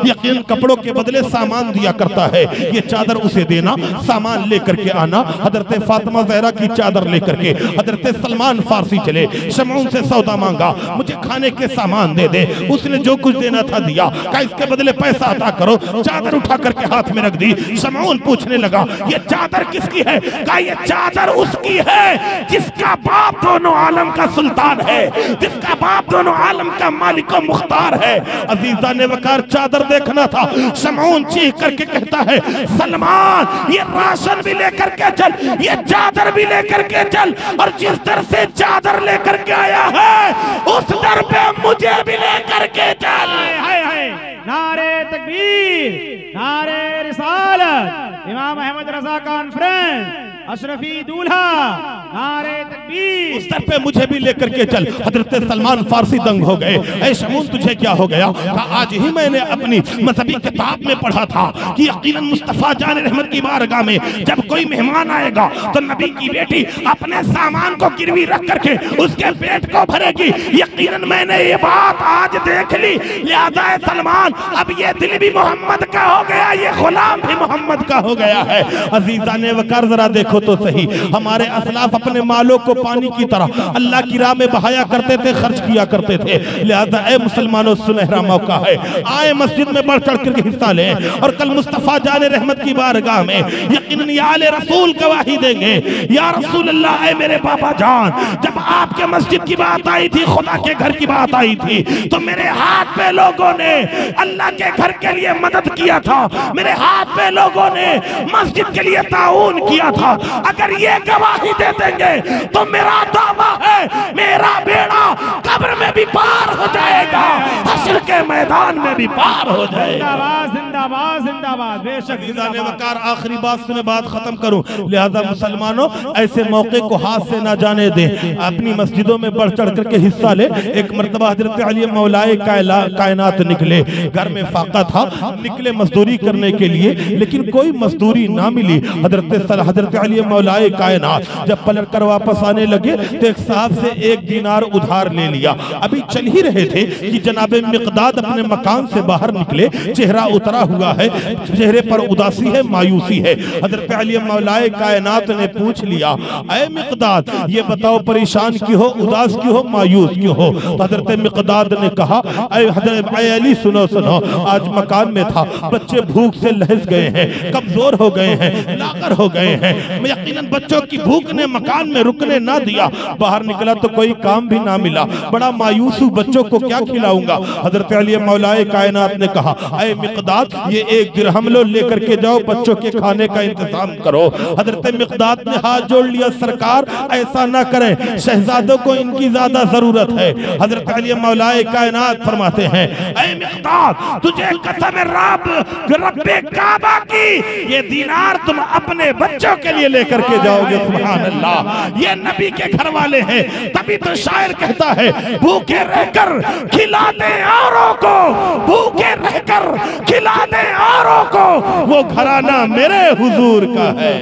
यकीन कपड़ों के बदले सामान दिया करता है, ये चादर उसे देना, सामान लेकर के आना। हज़रत फातिमा ज़हरा की चादर लेकर के हज़रत सलमान फारसी चले, शमऊन से सौदा मांगा, मुझे खाने के सामान दे। उसने जो कुछ देना था दिया, कहा इसके बदले पैसा अता करो। चादर उठा करके हाथ में रख दी। शमऊन पूछने लगा, ये चादर किसकी है? कहा ये चादर उसकी है जिसका बाप दोनों आलम का सुल्तान है, जिसका बाप दोनों आलम का मालिक और मुख्तार है। अजीजा ने वकार चादर देखना था। शमऊन चीख करके कहता है, सलमान ये राशन भी लेकर के चल, ये चादर भी लेकर के चल, और जिस दर से चादर लेकर के आया है उस दर पे मुझे भी लेकर के चल। नारे तकबीर, नारे रिसालत, इमाम अहमद रजा कॉन्फ्रेंस, अशरफी दूल्हा, नारे तकबीर, उस दर पे मुझे भी लेकर के चल। हजरत सलमान फारसी दंग हो गए। ऐ शमून तुझे क्या हो गया? आज ही मैंने अपनी मजहबी किताब में पढ़ा था कि यकीनन मुस्तफा जान रहमत की बारगाह में जब कोई मेहमान आएगा तो नबी की बेटी अपने सामान को गिरवी रख करके उसके पेट को भरेगी। यकीनन मैंने ये बात आज देख ली, लिहाजा सलमान अब ये दिल भी मोहम्मद का हो गया, ये गुलाम भी मोहम्मद का हो गया है। अजीजा ने वकार जरा देखो तो सही, हमारे असलाफ अपने मालों को पानी की तरह अल्लाह की राह में बहाया करते थे, खर्च किया करते थे। लिहाजा ए मुसलमानों, सुनहरा मौका है, आए मस्जिद में बढ़ चढ़ कर हिस्सा लें और कल मुस्तफा जाने रहमत की बारगाह में यकीनन या आले रसूल गवाही देंगे, या रसूल अल्लाह, ऐ मेरे बाबा जान, जब आपके मस्जिद की बात आई थी, खुदा के घर की बात आई थी, तो मेरे हाथ पे लोगों ने अल्लाह के घर के लिए मदद किया था, मेरे हाथ पे लोगों ने मस्जिद के लिए ताउन किया था। अगर ये गवाही दे देंगे तो मेरा दावा है मेरा बेड़ा कब्र में भी पार हो जाएगा, हश्र के मैदान में भी पार हो जाएगा। जिंदाबाद जिंदाबाद जिंदाबाद। बेशक ने वकार आखिरी बात से मैं बात खत्म करूं, लिहाजा मुसलमानों ऐसे मौके को हाथ से ना जाने दें, अपनी मस्जिदों में बढ़ चढ़ करके हिस्सा ले। एक मर्तबा हजरत अली मौलाए कायनात निकले, घर में फाका था, निकले मजदूरी करने के लिए, लेकिन कोई मजदूरी ना मिली। हजरत अली मौलाए कायनात जब पलट कर वापस आने लगे तो एक साहब से 1 दीनार उधार ले लिया। अभी चल ही रहे थे कि जनाबे मिक़दाद अपने मकान से बाहर निकले, चेहरा उतरा हुआ है, चेहरे पर उदासी है, मायूसी है। हजरत अली मौलाए कायनात ने पूछ लिया, ऐ मिक़दाद ये बताओ परेशान क्यों हो, उदास क्यों हो, मायूस क्यों हो? तो हजरत मिक़दाद ने कहा, ऐ अली सुनो सुनो, आज मकान में था, बच्चे भूख से लहस गए हैं, कमजोर हो गए हैं, लाकर हो गए हैं, यकीनन बच्चों की भूख ने मकान में रुकने ना दिया, बाहर निकला तो कोई काम भी ना मिला, बड़ा मायूस हूँ, बच्चों को क्या खिलाऊंगा? हजरत अली मौलाए कायनात ने कहा, ऐ मिक़दाद ये 1 दिरहम लो, लेकर के जाओ, बच्चों के खाने का इंतजाम करो। हजरत मिक़दाद ने हाथ जोड़ लिया, सरकार ऐसा ना करें, शहजादों को इनकी ज्यादा जरूरत है। हजरत अली मौलाए कायनात फरमाते हैं, ऐ मिक़दाद तुझे कसम रब्बे काबा की, ये दीनार तुम अपने बच्चों के लिए लेकर के जाओगे। सुभान अल्लाह, ये नबी के घर वाले हैं, तभी तो शायर कहता है, भूखे रहकर खिला दे औरों को, भूखे रहकर खिला दे औरों को, वो घराना मेरे हुजूर का है।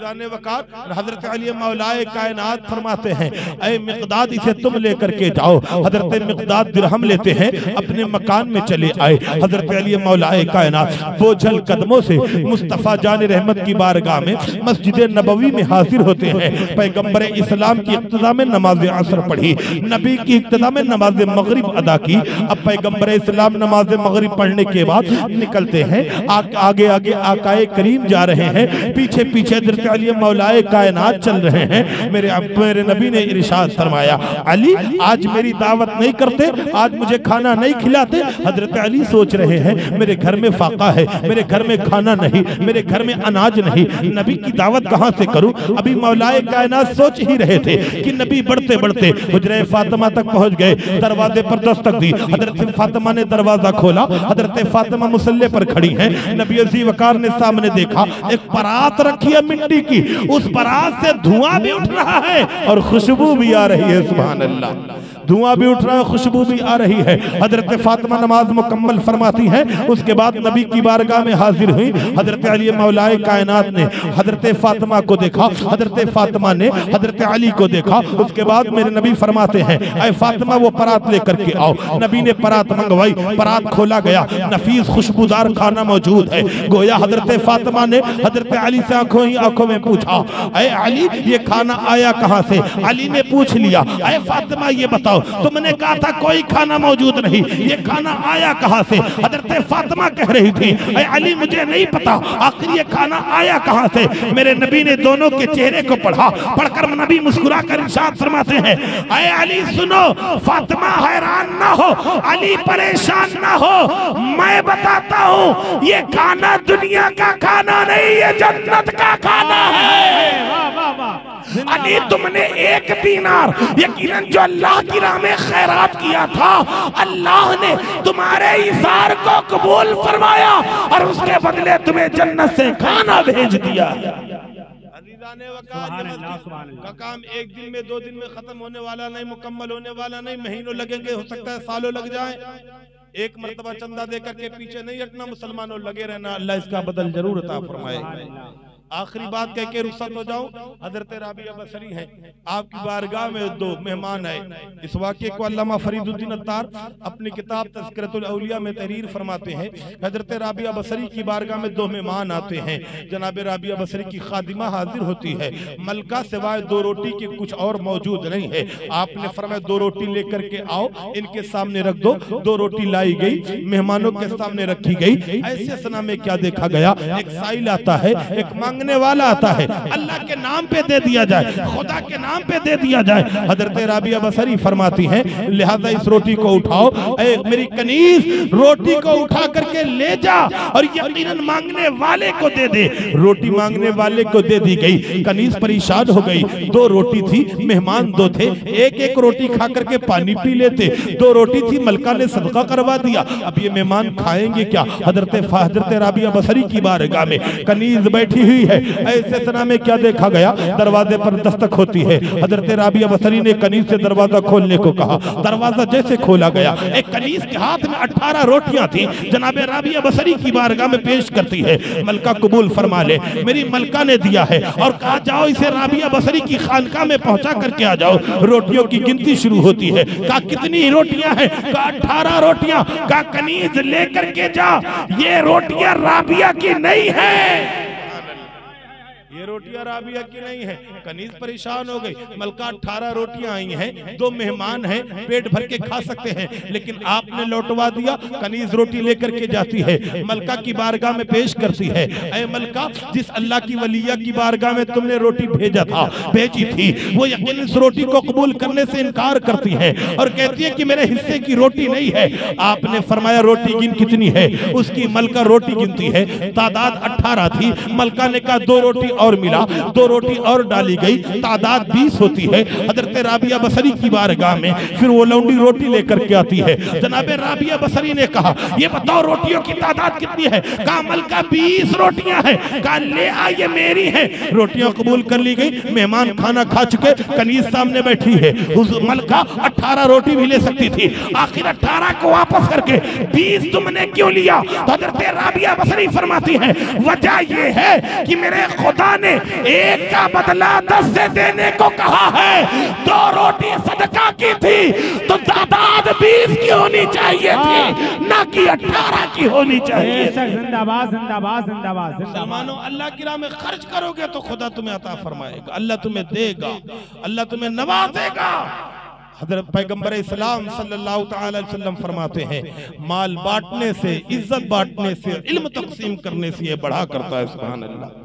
अजीज़ान वक़ार हजरत अली मौलाए कायनात फरमाते हैं, ऐ मिक़दाद इसे तुम लेकर के जाओ। हजरत मिक़दाद दिरहम लेते हैं, अपने मकान में चले आए। हजरत अली मौलाए कायनात बोझल कदमों से मुस्तफ़ा जान रहमत की बारगाह में मस्जिद नबवी में हाजिर होते हैं। पैगंबर इस्लाम की इक्तदा में नमाज असर पढ़ी, नबी की इक्तदा में नमाज मगरिब अदा की। अब पैगंबर इस्लाम नमाज मगरिब पढ़ने के बाद निकलते हैं, आगे आगे आकाए करीम जा रहे हैं, पीछे पीछे हज़रत अली मौलाए कायनात चल रहे हैं। मेरे नबी ने इरशाद फरमाया, अली आज मेरी दावत नहीं करते, आज मुझे खाना नहीं खिलाते। हज़रत अली सोच रहे हैं मेरे घर में फाका है, मेरे घर में खाना नहीं, मेरे घर में अनाज नहीं, नबी की दावत कहां से करूं। अभी मौलाए कायनात सोच ही रहे थे कि नबी बढ़ते बढ़ते हुजरे फातिमा तक पहुंच गए। दरवाजे पर दस्तक दी, हज़रत फातिमा ने दरवाजा खोला। हज़रत फातिमा मुसल्ले पर खड़ी हैं। नबी अज़ीज़ वक़ार ने सामने देखा एक परात रखी है मिट्टी की, उस परात से धुआं भी उठ रहा है और खुशबू भी आ रही है। सुभान अल्लाह, धुआं भी उठ रहा है, खुशबू भी आ रही है। हजरत फातिमा नमाज मुकम्मल फरमाती है, उसके बाद नबी की बारगाह में हाजिर हुई। हजरत अली मौलाए कायनात ने हजरत फातिमा को देखा, हजरत फातिमा ने हजरत अली को देखा। उसके बाद मेरे नबी फरमाते हैं, ऐ फातिमा वो परात लेकर के आओ। नबी ने परात मंगवाई, परात खोला गया, नफीस खुशबूदार खाना मौजूद है। गोया हजरत फातिमा ने हजरत अली से आंखों ही आंखों में पूछा, ऐ अली ये खाना आया कहां से। अली ने पूछ लिया, ऐ फातिमा ये बताओ, तुमने कहा था कोई खाना मौजूद नहीं, ये खाना आया कहां से। हजरत फातिमा कह रही थी, ऐ अली मुझे नहीं पता आखिर ये खाना आया कहां से। मेरे नबी ने दोनों के चेहरे को पढ़ा, पढ़कर नबी मुस्कुरा कर इरशाद फरमाते हैं, ऐ अली सुनो, फातिमा हैरान ना हो, अली परेशान ना हो, मैं बताता हूं ये खाना दुनिया का खाना नहीं, ये जन्नत का खाना है। अली तुमने एक दीनार यकीनन जो अल्लाह की राह में खैरात किया था, अल्लाह ने तुम्हारे इशार को कबूल फरमाया और उसके बदले तुम्हें जन्नत से खाना भेज दिया। का काम एक दिन में दो दिन में खत्म होने वाला नहीं, मुकम्मल होने वाला नहीं, महीनों लगेंगे, हो सकता है सालों लग जाए। एक मर्तबा चंदा देकर के पीछे नहीं हटना, मुसलमानों लगे रहना, अल्लाह इसका बदल जरूर अता फरमाएगा। आखिरी बात कह के रुखसत हो जाऊं, हजरत राबिया बसरी हैं, आपकी बारगाह में दो मेहमान आए। इस वाक़े को अल्लामा फरीदुद्दीन अत्तार अपनी किताब तज़किरतुल औलिया में तहरीर फरमाते हैं। हजरत राबिया बसरी की बारगाह में दो मेहमान आते हैं। जनाब राबिया बसरी की खादिमा हाजिर होती है, मलका सिवाय दो रोटी के कुछ और मौजूद नहीं है। आपने फरमाया दो रोटी लेकर के आओ, इनके सामने रख दो। दो रोटी लाई गई, मेहमानों के सामने रखी गई। ऐसे सना में क्या देखा गया, एक साइल आता है, एक मांगने वाला आता है, अल्लाह के नाम पे दे दिया जाए, खुदा के नाम पे दे दिया जाए। हजरत राबिया बसरी फरमाती हैं, लिहाजा इस रोटी को उठाओ, ऐ मेरी कनीज रोटी को उठा करके ले जा और यकीनन मांगने वाले को दे दे। रोटी मांगने वाले को दे दी गई। कनीज परेशान हो गई, दो रोटी थी, मेहमान दो थे, एक एक रोटी खा करके पानी पी लेते। दो रोटी थी, मलका ने सदका करवा दिया, अब ये मेहमान खाएंगे क्या। हजरत राबिया बसरी की बारगाह में कनीज बैठी हुई है। ऐसे तना में क्या देखा गया, दरवाजे पर दस्तक होती है। हजरत राबिया बसरी ने कनीज से दरवाजा खोलने को कहा। दरवाजा जैसे खोला गया, एक कनीज के हाथ में 18 रोटियां थी, जनाब राबिया बसरी की बारगाह में पेश करती है। मलका कबूल फरमा ले, मेरी मलका ने दिया है और कहा जाओ इसे राबिया बसरी की खानका में पहुंचा करके आ जाओ। रोटियों की गिनती शुरू होती है। कहा कितनी रोटियां हैं, कहा 18 रोटियां। कहा कनीज लेकर के जा, ये रोटियां राबिया की नहीं है, ये रोटियां राबिया की नहीं है। कनीज परेशान हो गई, मलका 18 रोटियां आई हैं, दो मेहमान हैं, पेट भर के खा सकते हैं, लेकिन आपने लौटवा दिया। कनीज रोटी लेकर के जाती है, मलका की बारगाह में पेश करती है। ऐ मलका, जिस अल्लाह की वलिया की बारगाह में तुमने रोटी भेजी थी, वो यकीन इस रोटी को कबूल करने से इनकार करती है और कहती है कि मेरे हिस्से की रोटी नहीं है। आपने फरमाया रोटी गिन कितनी है, उसकी मलका रोटी गिनती है, तादाद 18 थी। मलका ने कहा दो रोटी और मिला, दो रोटी और डाली गई, तादाद 20 होती है। हजरत राबिया बसरी की बारगाह में फिर वो लौंडी रोटी लेकर के आती है। जनाब राबिया बसरी ने कहा ये बताओ रोटियों की तादाद कितनी है। कहा मलका 20 रोटियां हैं। कहा ले आ, ये मेरी है। रोटियां कबूल कर ली गई। मेहमान खाना खा चुके, कनीज सामने बैठी है। मलका 18 रोटी भी ले सकती थी, आखिर 18 को वापस करके 20 तुमने क्यों लिया। हजरत राबिया बसरी फरमाती है वजह ये है कि मेरे खुदा अल्लाह ने एक का बदला 10 से देने को कहा है। 2 रोटी सदका की थी तो तादाद 20 की होनी चाहिए थी, ना कि 18 की होनी चाहिए। जिंदाबाद जिंदाबाद जिंदाबाद मुसलमानों, अल्लाह की राह में खर्च करोगे तो खुदा तुम्हें अता फरमाएगा, अल्लाह तुम्हें देगा, अल्लाह तुम्हें नवाजेगा। हजरत पैगंबर इस्लाम सल्लल्लाहु अलैहि वसल्लम फरमाते हैं, माल बांटने से, इज्जत बांटने से, इल्म तकसीम करने से ये बढ़ा करता है। सुभान अल्लाह।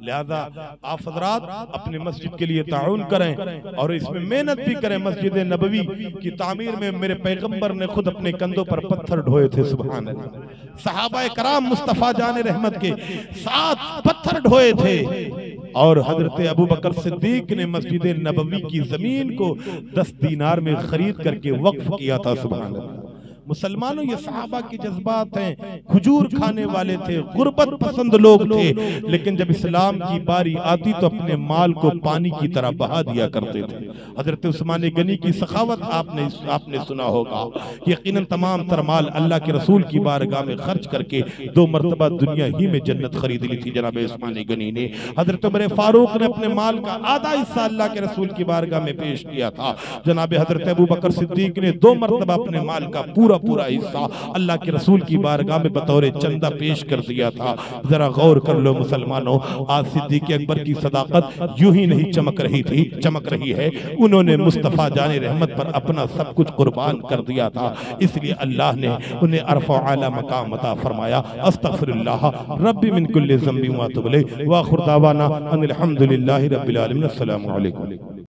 लिहाजा आप हजरात अपनी मस्जिद के लिए ताउन करें और इसमें मेहनत भी करें। मस्जिद नबवी की तामीर में मेरे पैगंबर ने खुद अपने कंधों पर पत्थर ढोए थे। सुभान अल्लाह। सहाबा कराम मुस्तफा जान रहमत के 7 पत्थर ढोए थे और हजरत अबू बकर सिद्दीक ने मस्जिद नबवी की जमीन को 10 दीनार में खरीद करके वक्फ किया था। सुभान अल्लाह। मुसलमानों, ये सहाबा के जज्बात हैं। खजूर खाने वाले थे, गुर्बत पसंद लोग थे, लेकिन जब इस्लाम की बारी आती तो अपने माल को पानी की तरह बहा दिया करते थे। हजरत उस्मान गनी की सखावत आपने सुना होगा। यकीनन तमाम तर माल अल्लाह के रसूल की बारगाह में खर्च करके 2 मरतबा दुनिया ही में जन्नत खरीद ली थी जनाब उस्मान गनी ने। हजरत उमर फारूक ने अपने माल का आधा हिस्सा अल्लाह के रसूल की बारगाह में पेश किया था। जनाब हजरत अबू बकर सिद्दीक ने 2 मरतबा अपने माल का पूरा हिस्सा अल्लाह के रसूल की बारगाह में बतौर चंदा पेश कर दिया था। जरा गौर कर लो मुसलमानों, आज सिद्दीक अकबर की सदाकत यूं ही नहीं चमक रही थी, चमक रही है। उन्होंने मुस्तफा जाने रहमत पर अपना सब कुछ कुर्बान कर दिया था, इसलिए अल्लाह ने उन्हें अरफ़ा आला मकाम अता फरमाया। अस्तगफिरुल्लाह रब्बी मिन कुल्ली ज़ंबि व अतूबु इलैहि व आखिर दावाना अनिल हम्दुलिल्लाहि रब्बिल आलमीन। अस्सलामु अलैकुम।